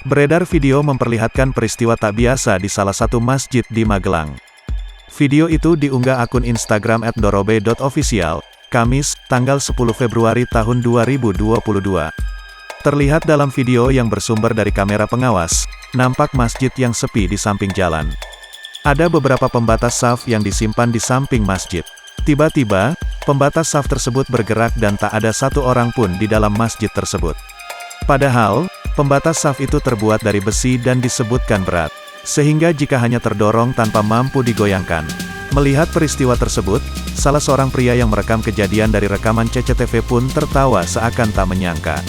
Beredar video memperlihatkan peristiwa tak biasa di salah satu masjid di Magelang. Video itu diunggah akun Instagram @dorobe.official, Kamis, tanggal 10 Februari tahun 2022. Terlihat dalam video yang bersumber dari kamera pengawas, nampak masjid yang sepi di samping jalan. Ada beberapa pembatas saf yang disimpan di samping masjid. Tiba-tiba, pembatas saf tersebut bergerak dan tak ada satu orang pun di dalam masjid tersebut. Padahal, pembatas saf itu terbuat dari besi dan disebutkan berat, sehingga jika hanya terdorong tanpa mampu digoyangkan. Melihat peristiwa tersebut, salah seorang pria yang merekam kejadian dari rekaman CCTV pun tertawa seakan tak menyangka.